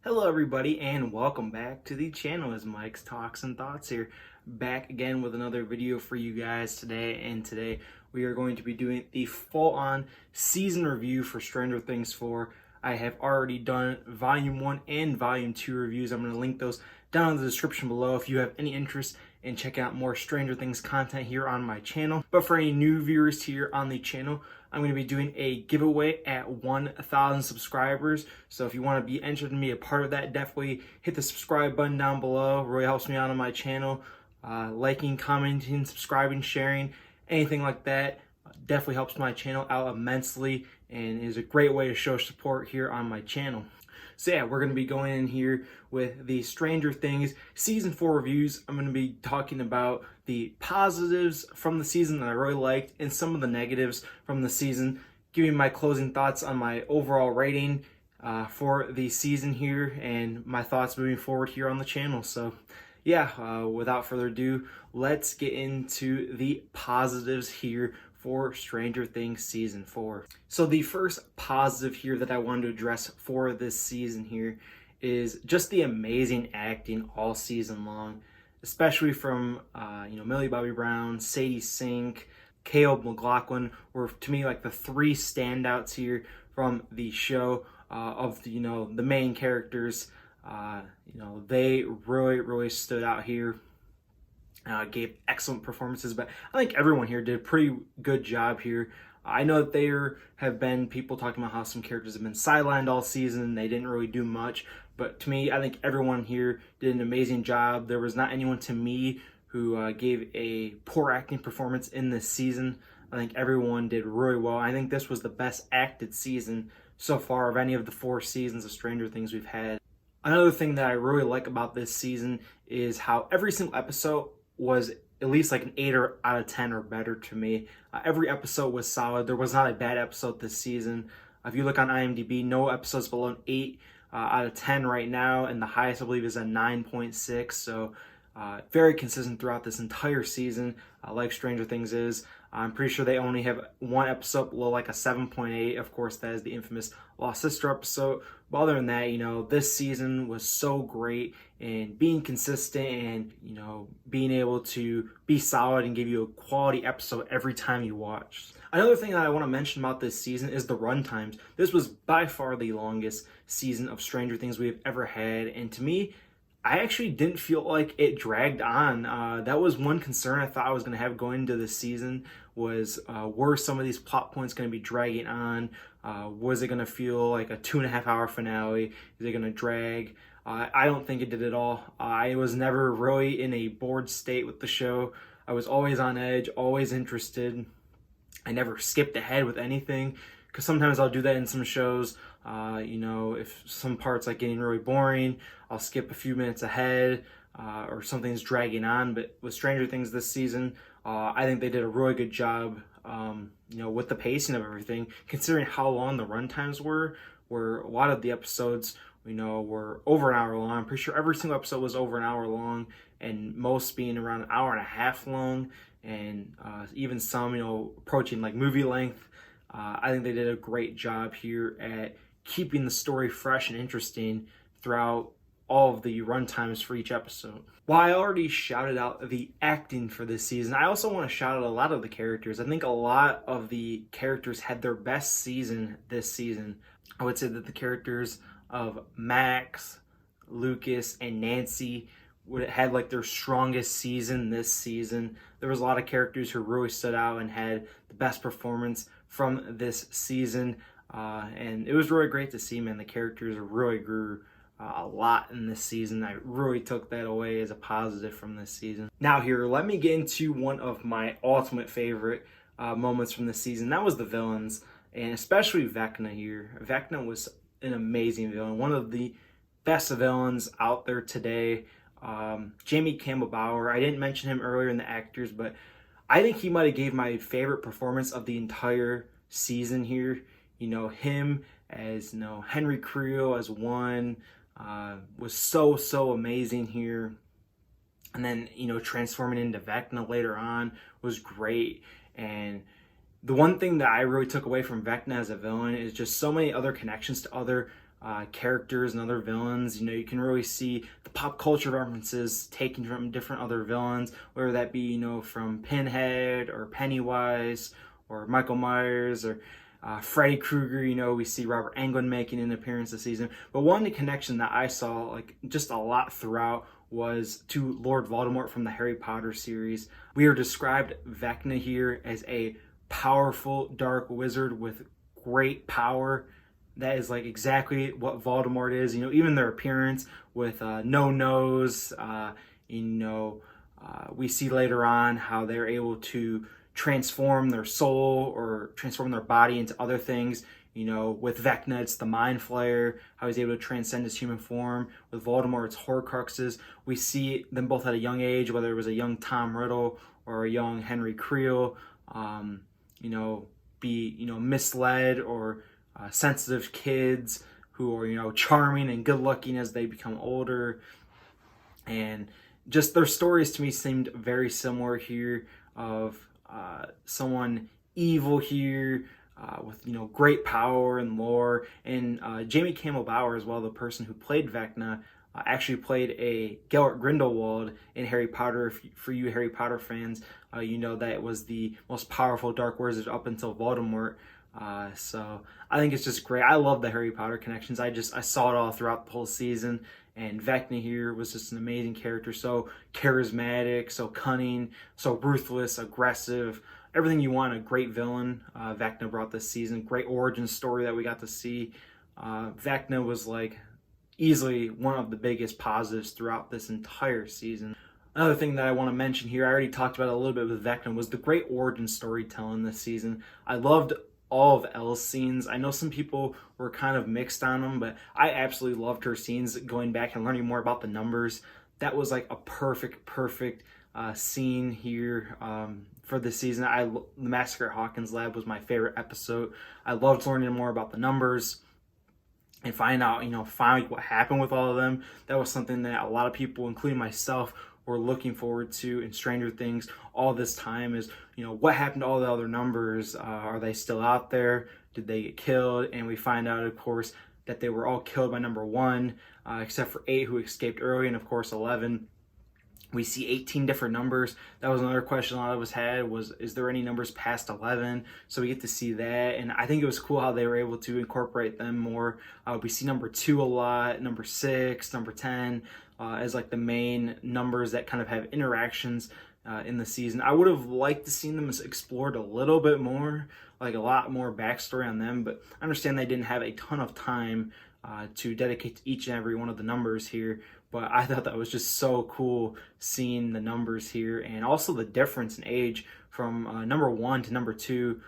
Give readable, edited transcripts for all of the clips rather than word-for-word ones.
Hello everybody and welcome back to the channel. As Mike's Talks and Thoughts here, back again with another video for you guys today. And today we are going to be doing the full-on season review for Stranger Things 4. I have already done Volume 1 and Volume 2 reviews. I'm going to link those down in the description below if you have any interest in checking out more Stranger Things content here on my channel. But for any new viewers here on the channel, I'm going to be doing a giveaway at 1,000 subscribers. So if you want to be entered and be a part of that, definitely hit the subscribe button down below. It really helps me out on my channel. Liking, commenting, subscribing, sharing, anything like that definitely helps my channel out immensely and is a great way to show support here on my channel. So yeah, we're going to be going in here with the Stranger Things Season 4 reviews. I'm going to be talking about the positives from the season that I really liked and some of the negatives from the season, giving my closing thoughts on my overall rating for the season here and my thoughts moving forward here on the channel. So yeah, without further ado, let's get into the positives here for Stranger Things Season 4. So the first positive here that I wanted to address for this season here is just the amazing acting all season long, especially from Millie Bobby Brown, Sadie Sink, Caleb McLaughlin were to me like the three standouts here from the show of the main characters. They really stood out here. Gave excellent performances, but I think everyone here did a pretty good job here. I know that there have been people talking about how some characters have been sidelined all season. They didn't really do much, but to me, I think everyone here did an amazing job. There was not anyone to me who gave a poor acting performance in this season. I think everyone did really well. I think this was the best acted season so far of any of the 4 seasons of Stranger Things we've had. Another thing that I really like about this season is how every single episode was at least like an 8 out of 10 or better to me. Every episode was solid. There was not a bad episode this season. If you look on IMDb, no episodes below an 8 out of 10 right now, and the highest I believe is a 9.6. So very consistent throughout this entire season, like Stranger Things is. I'm pretty sure they only have one episode below like a 7.8. Of course, that is the infamous Lost Sister episode. But other than that, this season was so great in being consistent and, being able to be solid and give you a quality episode every time you watch. Another thing that I want to mention about this season is the run times. This was by far the longest season of Stranger Things we have ever had. And to me, I actually didn't feel like it dragged on. That was one concern I thought I was going to have going into this season was were some of these plot points going to be dragging on? Was it going to feel like a 2.5 hour finale? Is it going to drag? I don't think it did at all. I was never really in a bored state with the show. I was always on edge, always interested. I never skipped ahead with anything, because sometimes I'll do that in some shows. If some parts like getting really boring, I'll skip a few minutes ahead, or something's dragging on. But with Stranger Things this season, I think they did a really good job, with the pacing of everything, considering how long the run times were, where a lot of the episodes, were over an hour long. I'm pretty sure every single episode was over an hour long, and most being around an hour and a half long, and even some, approaching like movie length. I think they did a great job here at keeping the story fresh and interesting throughout all of the run times for each episode. While I already shouted out the acting for this season, I also want to shout out a lot of the characters. I think a lot of the characters had their best season this season. I would say that the characters of Max, Lucas, and Nancy had like their strongest season this season. There was a lot of characters who really stood out and had the best performance from this season, and it was really great to see, man. The characters really grew a lot in this season. I really took that away as a positive from this season. Now here, let me get into one of my ultimate favorite moments from this season. That was the villains, and especially Vecna here. Vecna was an amazing villain, one of the best villains out there today. Jamie Campbell Bower, I didn't mention him earlier in the actors, but I think he might have gave my favorite performance of the entire season here. Him as Henry Creel as one was so amazing here, and then transforming into Vecna later on was great. And the one thing that I really took away from Vecna as a villain is just so many other connections to other characters and other villains. You can really see the pop culture references taken from different other villains, whether that be, from Pinhead or Pennywise or Michael Myers or Freddy Krueger. We see Robert Englund making an appearance this season. But one connection that I saw just a lot throughout was to Lord Voldemort from the Harry Potter series. We are described Vecna here as a powerful dark wizard with great power. That is exactly what Voldemort is. Even their appearance with no nose. We see later on how they're able to transform their soul or transform their body into other things. With Vecna, it's the Mind Flayer, how he's able to transcend his human form. With Voldemort, it's Horcruxes. We see them both at a young age, whether it was a young Tom Riddle or a young Henry Creel, be misled, or sensitive kids who are charming and good looking as they become older. And just their stories to me seemed very similar here, of someone evil here, with great power and lore. And Jamie Campbell Bower as well, the person who played Vecna, actually played a Gellert Grindelwald in Harry Potter. For you Harry Potter fans, that it was the most powerful dark wizard up until Voldemort. So I think it's just great. I love the Harry Potter connections. I saw it all throughout the whole season, and Vecna here was just an amazing character. So charismatic, so cunning, so ruthless, aggressive, everything you want a great villain. Vecna brought this season. Great origin story that we got to see. Vecna was easily one of the biggest positives throughout this entire season. Another thing that I want to mention here, I already talked about a little bit with Vecna, was the great origin storytelling this season. I loved all of Elle's scenes. I know some people were kind of mixed on them, but I absolutely loved her scenes, going back and learning more about the numbers. That was a perfect scene here for this season. The Massacre at Hawkins Lab was my favorite episode. I loved learning more about the numbers and find out, finally what happened with all of them. That was something that a lot of people, including myself, were looking forward to in Stranger Things all this time. Is what happened to all the other numbers? Are they still out there? Did they get killed? And we find out, of course, that they were all killed by number 1, except for 8, who escaped early, and of course 11. We see 18 different numbers. That was another question a lot of us had, was, is there any numbers past 11? So we get to see that, and I think it was cool how they were able to incorporate them more. We see number 2 a lot, number 6, number 10, as the main numbers that kind of have interactions in the season. I would have liked to see them explored a little bit more, a lot more backstory on them, but I understand they didn't have a ton of time to dedicate to each and every one of the numbers here. But I thought that was just so cool, seeing the numbers here, and also the difference in age from number 1 to number 2.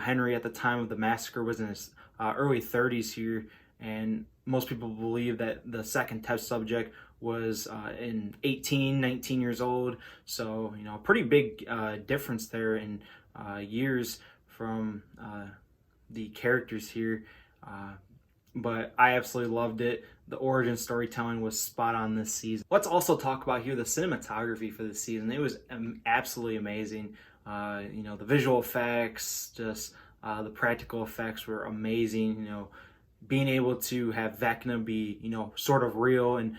Henry at the time of the massacre was in his early 30s here, and most people believe that the second test subject was 19 years old. So, pretty big difference there in years from the characters here. But I absolutely loved it. The origin storytelling was spot on this season. Let's also talk about here the cinematography for this season. It was absolutely amazing. The visual effects, just the practical effects were amazing. Being able to have Vecna be, sort of real, and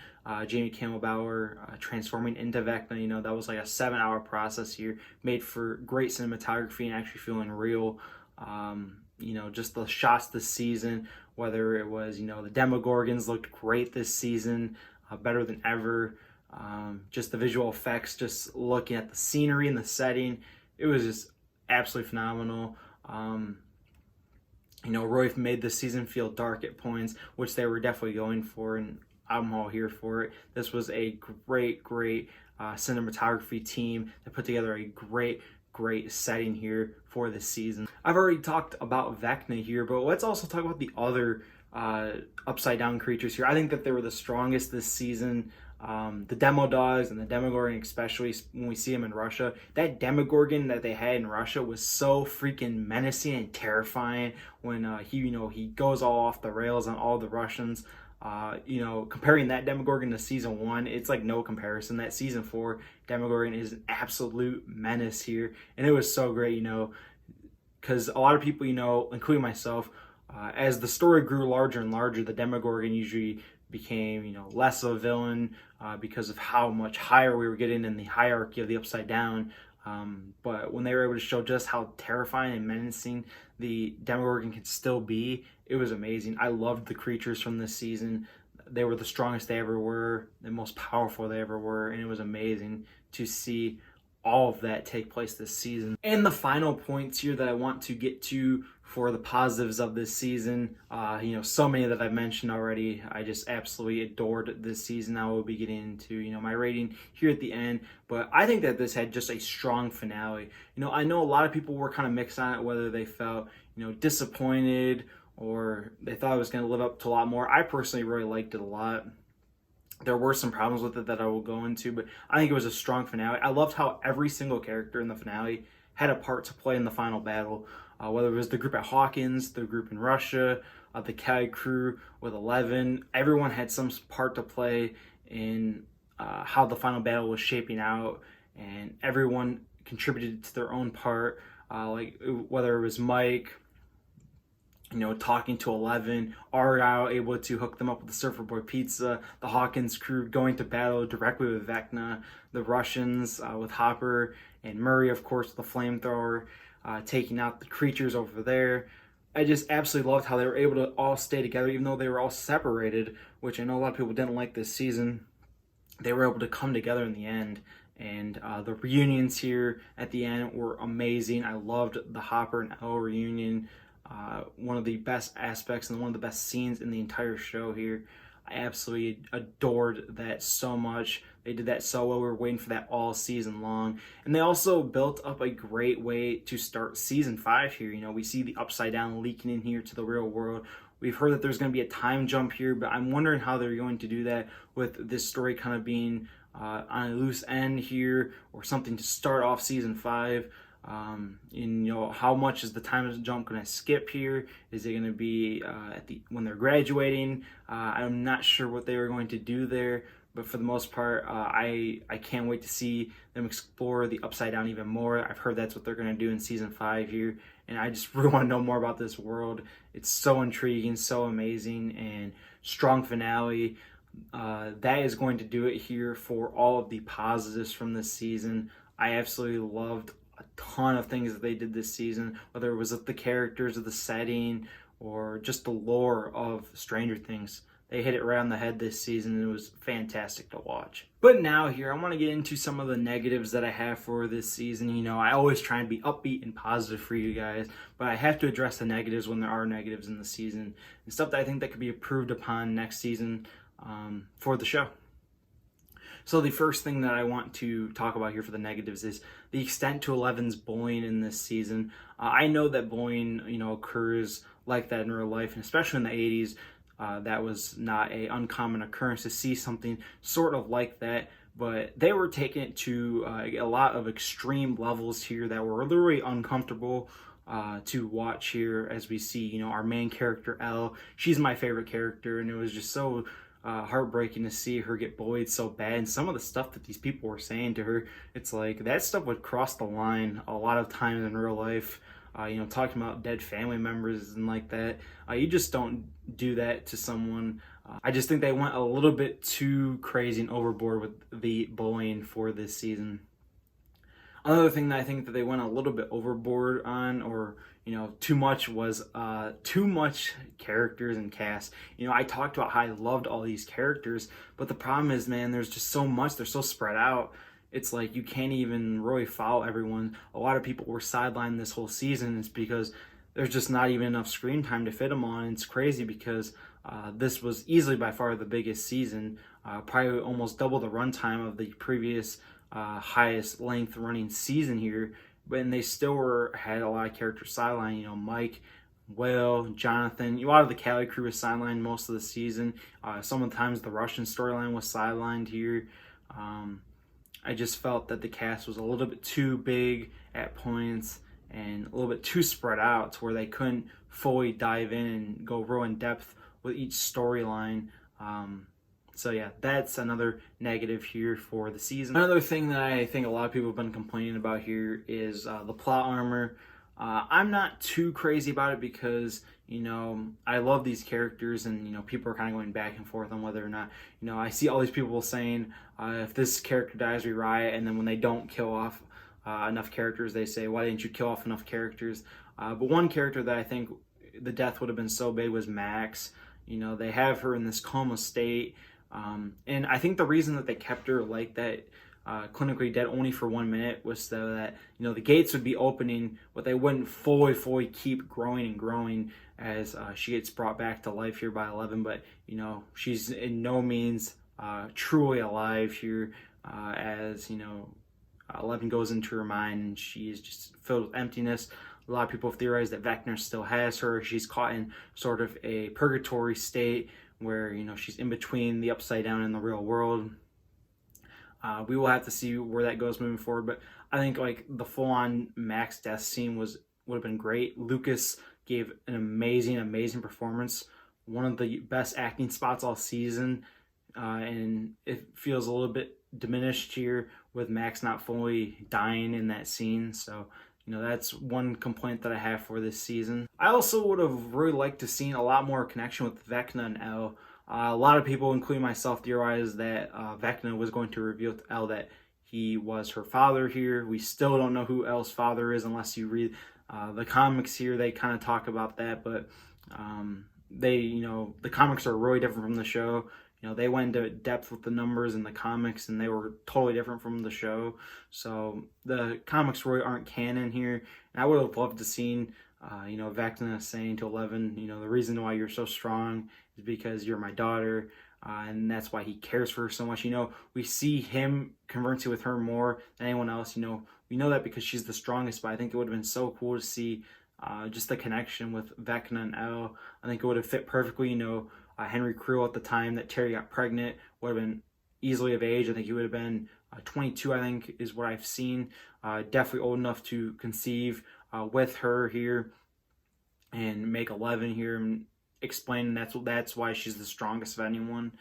Jamie Campbell Bower transforming into Vecna, that was a 7-hour process here, made for great cinematography and actually feeling real. Just the shots this season, whether it was, the Demogorgons looked great this season, better than ever. Just the visual effects, just looking at the scenery and the setting, it was just absolutely phenomenal. Roy made this season feel dark at points, which they were definitely going for, and I'm all here for it. This was a great cinematography team that put together a great setting here for this season. I've already talked about Vecna here, but let's also talk about the other upside down creatures here. I think that they were the strongest this season. The Demo Dogs and the Demogorgon, especially when we see them in Russia. That Demogorgon that they had in Russia was so freaking menacing and terrifying when he goes all off the rails on all the Russians. Comparing that Demogorgon to season 1, it's no comparison. That season 4 Demogorgon is an absolute menace here, and it was so great, because a lot of people, including myself, As the story grew larger and larger, the Demogorgon usually became, less of a villain because of how much higher we were getting in the hierarchy of the Upside Down. But when they were able to show just how terrifying and menacing the Demogorgon can still be, it was amazing. I loved the creatures from this season. They were the strongest they ever were, the most powerful they ever were, and it was amazing to see all of that take place this season. And the final points here that I want to get to for the positives of this season, so many that I've mentioned already. I just absolutely adored this season. I will be getting into, my rating here at the end, but I think that this had just a strong finale. I know a lot of people were kind of mixed on it, whether they felt, disappointed or they thought it was going to live up to a lot more. I personally really liked it a lot. There were some problems with it that I will go into, but I think it was a strong finale. I loved how every single character in the finale had a part to play in the final battle, whether it was the group at Hawkins, the group in Russia, the Cali crew with 11. Everyone had some part to play in how the final battle was shaping out, and everyone contributed to their own part, like whether it was Mike, talking to 11, Argyle able to hook them up with the Surfer Boy pizza, the Hawkins crew going to battle directly with Vecna, the Russians with Hopper, and Murray, of course, with the flamethrower, taking out the creatures over there. I just absolutely loved how they were able to all stay together, even though they were all separated, which I know a lot of people didn't like this season. They were able to come together in the end. And the reunions here at the end were amazing. I loved the Hopper and Elle reunion. One of the best aspects and one of the best scenes in the entire show here. I absolutely adored that so much. They did that so well. We were waiting for that all season long. And they also built up a great way to start season 5 here. We see the Upside Down leaking in here to the real world. We've heard that there's going to be a time jump here, but I'm wondering how they're going to do that with this story kind of being on a loose end here, or something to start off season 5. How much is the time jump going to skip here? Is it going to be when they're graduating? I'm not sure what they were going to do there, but for the most part, I can't wait to see them explore the Upside Down even more. I've heard that's what they're going to do in season 5 here, and I just really want to know more about this world. It's so intriguing, so amazing, and strong finale. That is going to do it here for all of the positives from this season. I absolutely loved a ton of things that they did this season, whether it was with the characters or the setting or just the lore of Stranger Things. They hit it right on the head this season, and it was fantastic to watch. But now here, I want to get into some of the negatives that I have for this season. I always try and be upbeat and positive for you guys, but I have to address the negatives when there are negatives in the season, and stuff that I think that could be improved upon next season for the show. So the first thing that I want to talk about here for the negatives is the extent to 11's bullying in this season. I know that bullying, occurs like that in real life, and especially in the 80s, that was not an uncommon occurrence to see something sort of like that. But they were taking it to a lot of extreme levels here that were literally uncomfortable to watch here, as we see, our main character, Elle. She's my favorite character, and it was just so heartbreaking to see her get bullied so bad. And some of the stuff that these people were saying to her, it's like that stuff would cross the line a lot of times in real life. Talking about dead family members and like that. You just don't do that to someone. I just think they went a little bit too crazy and overboard with the bullying for this season. Another thing that I think that they went a little bit overboard on, or too much, was too much characters and cast. I talked about how I loved all these characters, but the problem is, man, there's just so much. They're so spread out. It's like you can't even really follow everyone. A lot of people were sidelined this whole season. It's because there's just not even enough screen time to fit them on. It's crazy because this was easily by far the biggest season, probably almost double the runtime of the previous highest length running season here, but they still had a lot of characters sidelined. Mike, Will, Jonathan, a lot of the Cali crew was sidelined most of the season. Sometimes the Russian storyline was sidelined here. I just felt that the cast was a little bit too big at points and a little bit too spread out to where they couldn't fully dive in and go real in depth with each storyline. So yeah, that's another negative here for the season. Another thing that I think a lot of people have been complaining about here is the plot armor. I'm not too crazy about it because, you know, I love these characters, and, you know, people are kind of going back and forth on whether or not, you know, I see all these people saying, if this character dies, we riot, and then when they don't kill off enough characters, they say, why didn't you kill off enough characters? But one character that I think the death would have been so big was Max. You know, they have her in this coma state, and I think the reason that they kept her like that, clinically dead only for 1 minute, was so that, you know, the gates would be opening, but they wouldn't fully keep growing and growing as she gets brought back to life here by 11. But, you know, she's in no means truly alive here, as, you know, 11 goes into her mind and she is just filled with emptiness. A lot of people have theorized that Vecna still has her. She's caught in sort of a purgatory state where, you know, she's in between the upside down and the real world. We will have to see where that goes moving forward, but I think like the full-on Max death scene would have been great. Lucas gave an amazing performance, one of the best acting spots all season, and it feels a little bit diminished here with Max not fully dying in that scene. So, you know, that's one complaint that I have for this season. I also would have really liked to see a lot more connection with Vecna and Elle. A lot of people, including myself, theorized that Vecna was going to reveal to Elle that he was her father here. We still don't know who Elle's father is unless you read the comics here. They kind of talk about that, but you know, the comics are really different from the show. You know, they went into depth with the numbers in the comics, and they were totally different from the show. So the comics really aren't canon here. And I would have loved to seen, you know, Vecna saying to 11, you know, the reason why you're so strong is because you're my daughter, and that's why he cares for her so much. You know, we see him conversing with her more than anyone else. You know, we know that because she's the strongest, but I think it would have been so cool to see just the connection with Vecna and Elle. I think it would have fit perfectly. You know, Henry Creel at the time that Terry got pregnant would have been easily of age. I think he would have been 22, I think, is what I've seen. Definitely old enough to conceive with her here and make 11 here and explain that's why she's the strongest of anyone.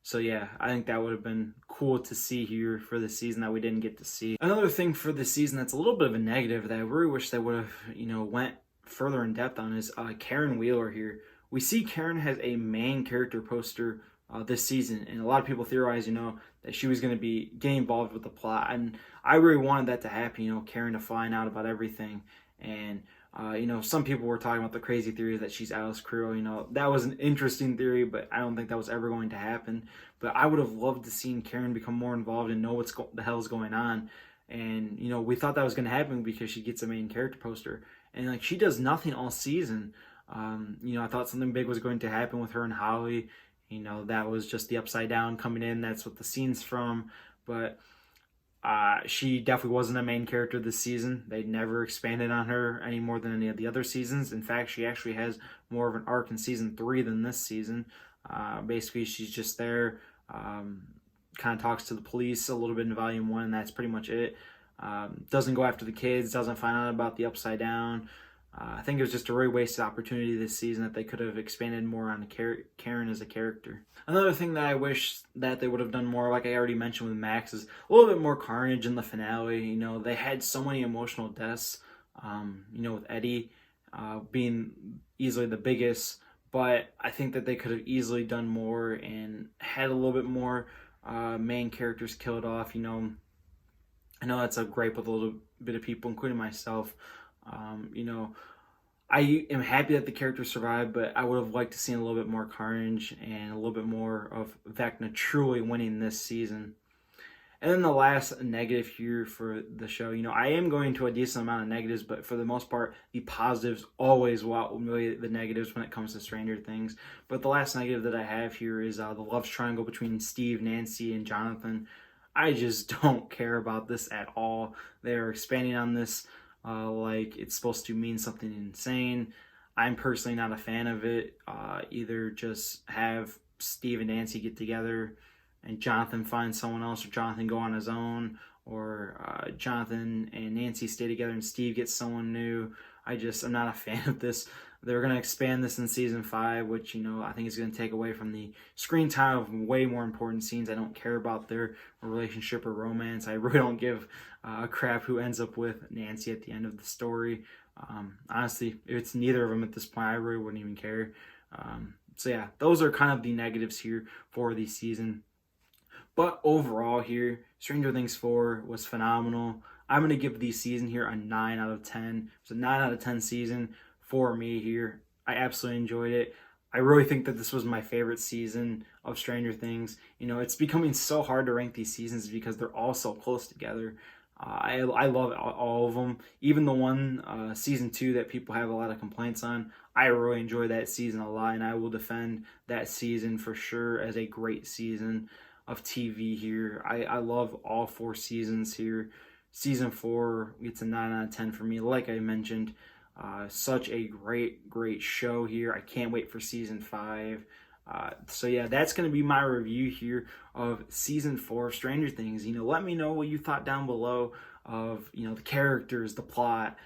So yeah, I think that would have been cool to see here for the season that we didn't get to see. Another thing for the season that's a little bit of a negative that I really wish they would have, you know, went further in depth on is Karen Wheeler here. We see Karen has a main character poster this season, and a lot of people theorize, you know, that she was going to be getting involved with the plot, and I really wanted that to happen, you know, Karen to find out about everything. And you know, some people were talking about the crazy theory that she's Alice Creel. You know, that was an interesting theory, but I don't think that was ever going to happen. But I would have loved to see Karen become more involved and know what's the hell's going on. And, you know, we thought that was going to happen because she gets a main character poster. And, like, she does nothing all season. You know, I thought something big was going to happen with her and Holly. You know, that was just the upside down coming in. That's what the scene's from. But she definitely wasn't a main character this season. They never expanded on her any more than any of the other seasons. In fact, she actually has more of an arc in season 3 than this season. Basically, she's just there, kind of talks to the police a little bit in volume 1, and that's pretty much it. Doesn't go after the kids, doesn't find out about the upside down. I think it was just a really wasted opportunity this season that they could have expanded more on Karen as a character. Another thing that I wish that they would have done more, like I already mentioned with Max, is a little bit more carnage in the finale. You know, they had so many emotional deaths, you know, with Eddie being easily the biggest, but I think that they could have easily done more and had a little bit more main characters killed off. You know, I know that's a gripe with a little bit of people, including myself. You know, I am happy that the characters survived, but I would have liked to see a little bit more carnage and a little bit more of Vecna truly winning this season. And then the last negative here for the show, you know, I am going to a decent amount of negatives, but for the most part, the positives always outweigh the negatives when it comes to Stranger Things. But the last negative that I have here is the love triangle between Steve, Nancy, and Jonathan. I just don't care about this at all. They're expanding on this like it's supposed to mean something insane. I'm personally not a fan of it. Either just have Steve and Nancy get together and Jonathan find someone else, or Jonathan go on his own, or Jonathan and Nancy stay together and Steve gets someone new. I'm not a fan of this. They're going to expand this in season 5, which, I think is going to take away from the screen time of way more important scenes. I don't care about their relationship or romance. I really don't give a crap who ends up with Nancy at the end of the story. Honestly, if it's neither of them at this point, I really wouldn't even care. So yeah, those are kind of the negatives here for the season. But overall here, Stranger Things 4 was phenomenal. I'm going to give the season here a 9 out of 10. It's a 9 out of 10 season for me here. I absolutely enjoyed it. I really think that this was my favorite season of Stranger Things. It's becoming so hard to rank these seasons because they're all so close together. I love all of them. Even the one, season 2, that people have a lot of complaints on, I really enjoy that season a lot, and I will defend that season for sure as a great season of TV here. I love all 4 seasons here. Season 4 gets a 9 out of 10 for me. Like I mentioned, such a great show here. I can't wait for season 5. So yeah, that's going to be my review here of season 4 of Stranger Things. Let me know what you thought down below of, the characters, the plot,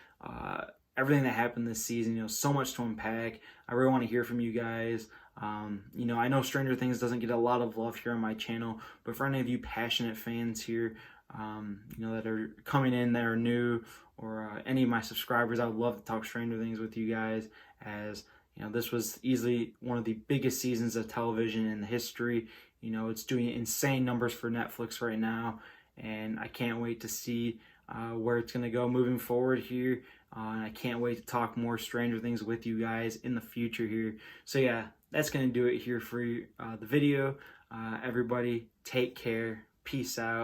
everything that happened this season. So much to unpack. I really want to hear from you guys. I know Stranger Things doesn't get a lot of love here on my channel, but for any of you passionate fans here, that are coming in that are new, or any of my subscribers, I would love to talk Stranger Things with you guys, as this was easily one of the biggest seasons of television in history. It's doing insane numbers for Netflix right now, and I can't wait to see where it's going to go moving forward here. And I can't wait to talk more Stranger Things with you guys in the future here. So yeah, that's going to do it here for the video. Everybody, take care. Peace out.